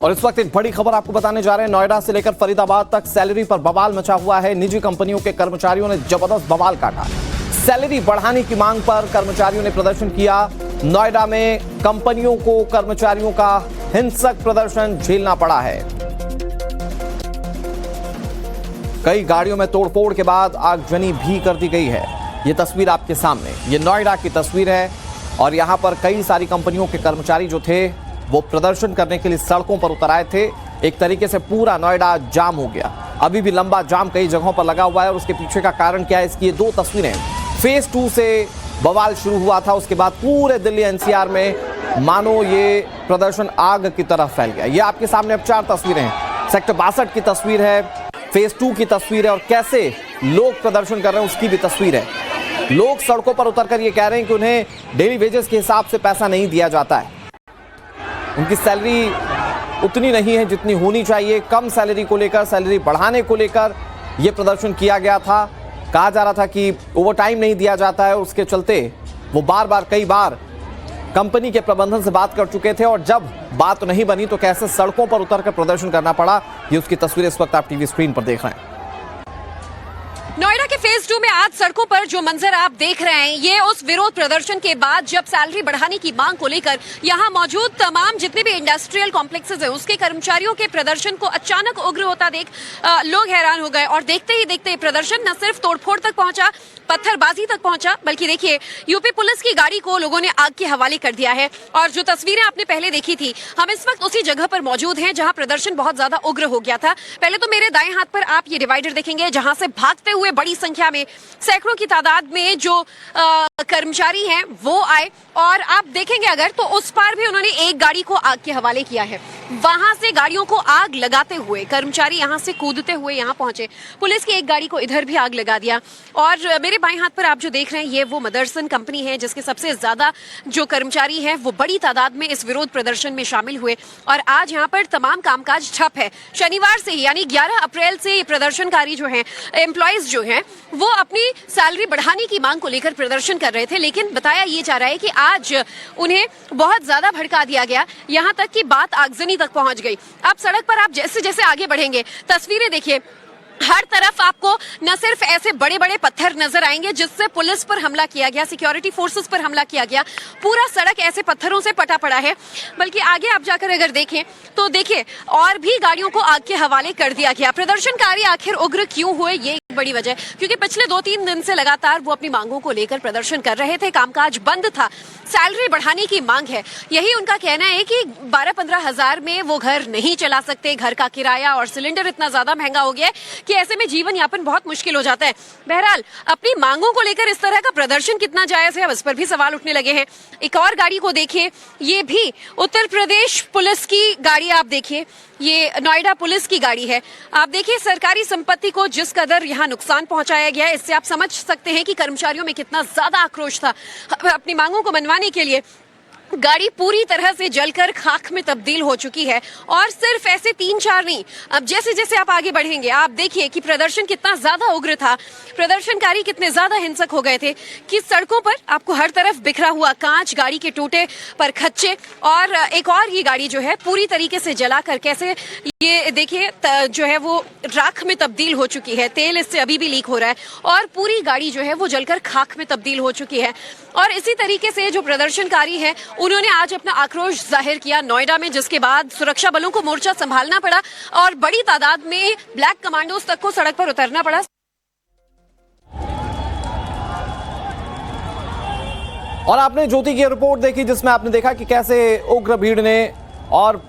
और इस वक्त एक बड़ी खबर आपको बताने जा रहे हैं। नोएडा से लेकर फरीदाबाद तक सैलरी पर बवाल मचा हुआ है। निजी कंपनियों के कर्मचारियों ने जबरदस्त बवाल काटा। सैलरी बढ़ाने की मांग पर कर्मचारियों ने प्रदर्शन किया। नोएडा में कंपनियों को कर्मचारियों का हिंसक प्रदर्शन झेलना पड़ा है। कई गाड़ियों में तोड़फोड़ के बाद आगजनी भी कर दी गई है। ये तस्वीर आपके सामने, ये नोएडा की तस्वीर है और यहां पर कई सारी कंपनियों के कर्मचारी जो थे वो प्रदर्शन करने के लिए सड़कों पर उतर आए थे। एक तरीके से पूरा नोएडा जाम हो गया। अभी भी लंबा जाम कई जगहों पर लगा हुआ है और उसके पीछे का कारण क्या है, इसकी ये दो तस्वीरें। फेज 2 से बवाल शुरू हुआ था, उसके बाद पूरे दिल्ली एनसीआर में मानो ये प्रदर्शन आग की तरह फैल गया। ये आपके सामने अब 4 तस्वीरें हैं। सेक्टर 62 की तस्वीर है, फेज 2 की तस्वीर है और कैसे लोग प्रदर्शन कर रहे हैं उसकी भी तस्वीर है। लोग सड़कों पर उतरकर ये कह रहे हैं कि उन्हें डेली वेजेस के हिसाब से पैसा नहीं दिया जाता है। उनकी सैलरी उतनी नहीं है जितनी होनी चाहिए। कम सैलरी को लेकर, सैलरी बढ़ाने को लेकर यह प्रदर्शन किया गया था। कहा जा रहा था कि ओवर टाइम नहीं दिया जाता है, उसके चलते वो कई बार कंपनी के प्रबंधन से बात कर चुके थे और जब बात नहीं बनी तो कैसे सड़कों पर उतरकर प्रदर्शन करना पड़ा, ये उसकी तस्वीर इस वक्त आप टीवी स्क्रीन पर देख रहे हैं। नोएडा के फेज 2 में आज सड़कों पर जो मंजर आप देख रहे हैं, ये उस विरोध प्रदर्शन के बाद जब सैलरी बढ़ाने की मांग को लेकर यहां मौजूद तमाम जितने भी इंडस्ट्रियल कॉम्प्लेक्सेस हैं उसके कर्मचारियों के प्रदर्शन को अचानक उग्र होता देख लोग हैरान हो गए। और देखते ही देखते प्रदर्शन न सिर्फ तोड़फोड़ तक पहुंचा, पत्थरबाजी तक पहुंचा, बल्कि देखिए यूपी पुलिस की गाड़ी को लोगों ने आग के हवाले कर दिया है। और जो तस्वीरें आपने पहले देखी थी, हम इस वक्त उसी जगह पर मौजूद हैं जहां प्रदर्शन बहुत ज्यादा उग्र हो गया था। पहले तो मेरे दाएं हाथ पर आप ये डिवाइडर देखेंगे जहां से भागते हुए बड़ी संख्या में, सैकड़ों की तादाद में जो कर्मचारी हैं वो आए और आप देखेंगे अगर तो उस पार भी उन्होंने एक गाड़ी को आग के हवाले किया है। वहां से गाड़ियों को आग लगाते हुए कर्मचारी यहां से कूदते हुए यहां पहुंचे। पुलिस की एक गाड़ी को इधर भी आग लगा दिया। और मेरे बाएं हाथ पर आप जो देख रहे हैं ये वो मदरसन कंपनी है जिसके सबसे ज्यादा जो कर्मचारी हैं वो बड़ी तादाद में इस विरोध प्रदर्शन में शामिल हुए और आज यहाँ पर तमाम कामकाज ठप है। शनिवार से ही यानी 11 अप्रैल से ये प्रदर्शनकारी जो हैं, एम्प्लॉयज जो हैं, वो अपनी सैलरी बढ़ाने की मांग को लेकर प्रदर्शन कर रहे थे। लेकिन बताया ये जा रहा है कि आज उन्हें बहुत ज्यादा भड़का दिया गया, यहाँ तक कि बात आगजनी तक पहुंच गई। अब सड़क पर आप जैसे जैसे आगे बढ़ेंगे, तस्वीरें देखिए, हर तरफ आपको न सिर्फ ऐसे बड़े बड़े पत्थर नजर आएंगे जिससे पुलिस पर हमला किया गया, सिक्योरिटी फोर्सेस पर हमला किया गया, पूरा सड़क ऐसे पत्थरों से पटा पड़ा है। बल्कि आगे आप जाकर अगर देखें तो देखिए और भी गाड़ियों को आग के हवाले कर दिया गया। प्रदर्शनकारी आखिर उग्र क्यों हुए, ये बड़ी वजह, क्योंकि पिछले 2-3 दिन से लगातार वो अपनी मांगों को लेकर प्रदर्शन कर रहे थे। कामकाज बंद था, सैलरी बढ़ाने की मांग है। यही उनका कहना है कि 12-15 हजार में वो घर नहीं चला सकते। घर का किराया और सिलेंडर इतना ज्यादा महंगा हो गया है कि ऐसे में जीवन यापन बहुत मुश्किल हो जाता है। बहरहाल अपनी मांगों को लेकर इस तरह का प्रदर्शन कितना जायज है, अब इस पर भी सवाल उठने लगे हैं। एक और गाड़ी को देखिए, ये भी उत्तर प्रदेश पुलिस की गाड़ी आप देखिए, ये नोएडा पुलिस की गाड़ी है। आप देखिए सरकारी संपत्ति को जिस कदर यहाँ नुकसान पहुंचाया गया है, इससे आप समझ सकते हैं कि कर्मचारियों में कितना ज्यादा आक्रोश था। अपनी मांगों को मनवाने के लिए गाड़ी पूरी तरह से जलकर खाक में तब्दील हो चुकी है। और सिर्फ ऐसे 3-4 नहीं, अब जैसे जैसे आप आगे बढ़ेंगे आप देखिए कि प्रदर्शन कितना ज्यादा उग्र था, प्रदर्शनकारी कितने ज्यादा हिंसक हो गए थे कि सड़कों पर आपको हर तरफ बिखरा हुआ कांच, गाड़ी के टूटे पर खच्चे और एक और ये गाड़ी जो है पूरी तरीके से जलाकर कैसे ये देखिए जो है वो राख में तब्दील हो चुकी है। तेल इससे अभी भी लीक हो रहा है और पूरी गाड़ी जो है वो जलकर खाक में तब्दील हो चुकी है। और इसी तरीके से जो प्रदर्शनकारी है उन्होंने आज अपना आक्रोश जाहिर किया नोएडा में, जिसके बाद सुरक्षा बलों को मोर्चा संभालना पड़ा और बड़ी तादाद में ब्लैक कमांडोज तक को सड़क पर उतरना पड़ा। और आपने ज्योति की रिपोर्ट देखी जिसमें आपने देखा कि कैसे उग्र भीड़ ने और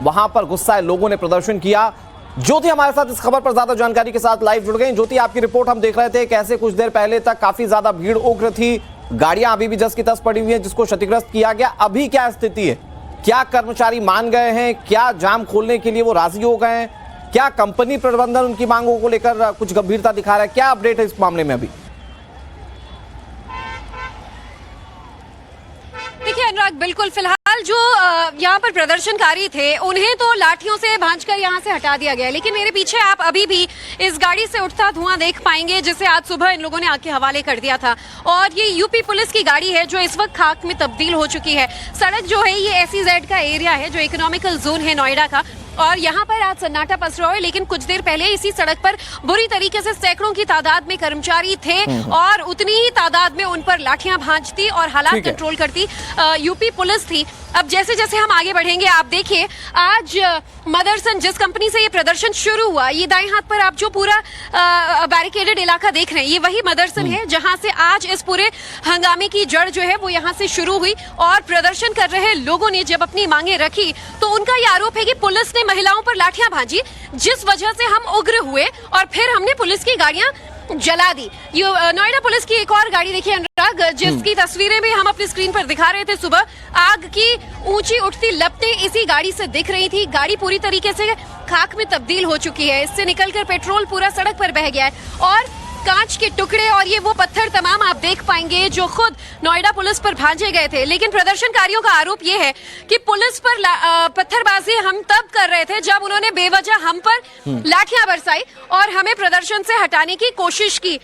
वहां पर गुस्साए लोगों ने प्रदर्शन किया। ज्योति हमारे साथ इस खबर पर ज्यादा जानकारी के साथ लाइव जुड़ गई। ज्योति, आपकी रिपोर्ट हम देख रहे थे कैसे कुछ देर पहले तक काफी ज्यादा भीड़ उग्र थी, गाड़ियां अभी भी जस की तस पड़ी हुई हैं जिसको क्षतिग्रस्त किया गया। अभी क्या स्थिति है? क्या कर्मचारी मान गए हैं? क्या जाम खोलने के लिए वो राजी हो गए हैं? क्या कंपनी प्रबंधन उनकी मांगों को लेकर कुछ गंभीरता दिखा रहा है? क्या अपडेट है इस मामले में अभी? देखिए अनुराग, बिल्कुल फिलहाल जो यहाँ पर प्रदर्शनकारी थे उन्हें तो लाठियों से भांजकर यहाँ से हटा दिया गया, लेकिन मेरे पीछे आप अभी भी इस गाड़ी से उठता धुआं देख पाएंगे जिसे आज सुबह इन लोगों ने आग के हवाले कर दिया था। और ये यूपी पुलिस की गाड़ी है जो इस वक्त खाक में तब्दील हो चुकी है। सड़क जो है ये SEZ का एरिया है जो इकोनॉमिकल जोन है नोएडा का, और यहाँ पर आज सन्नाटा पसरा है। लेकिन कुछ देर पहले इसी सड़क पर बुरी तरीके से सैकड़ों की तादाद में कर्मचारी थे और उतनी ही तादाद में उन पर लाठियां भांजती और हालात कंट्रोल करती यूपी पुलिस थी। अब जैसे जैसे हम आगे बढ़ेंगे, आप देखिए आज मदरसन जिस कंपनी से ये प्रदर्शन शुरू हुआ, ये दाएं हाथ पर आप जो पूरा बैरिकेडेड इलाका देख रहे हैं, ये वही मदरसन है जहां से आज इस पूरे हंगामे की जड़ जो है वो यहां से शुरू हुई। और प्रदर्शन कर रहे लोगों ने जब अपनी मांगे रखी तो उनका ये आरोप है कि पुलिस ने महिलाओं पर लाठियां भांजी, जिस वजह से हम उग्र हुए और फिर हमने पुलिस की गाड़ियां जला दी। नोएडा पुलिस की एक और गाड़ी देखिए अनुराग, जिसकी तस्वीरें भी हम अपनी स्क्रीन पर दिखा रहे थे सुबह। आग की ऊंची उठती लपटें इसी गाड़ी से दिख रही थी। गाड़ी पूरी तरीके से खाक में तब्दील हो चुकी है, इससे निकलकर पेट्रोल पूरा सड़क पर बह गया है और कांच के टुकड़े और ये वो पत्थर तमाम आप देख पाएंगे जो खुद नोएडा पुलिस पर भांजे गए थे। लेकिन प्रदर्शनकारियों का आरोप ये है कि पुलिस पर पत्थरबाजी हम तब कर रहे थे जब उन्होंने बेवजह हम पर लाठियां बरसाई और हमें प्रदर्शन से हटाने की कोशिश की।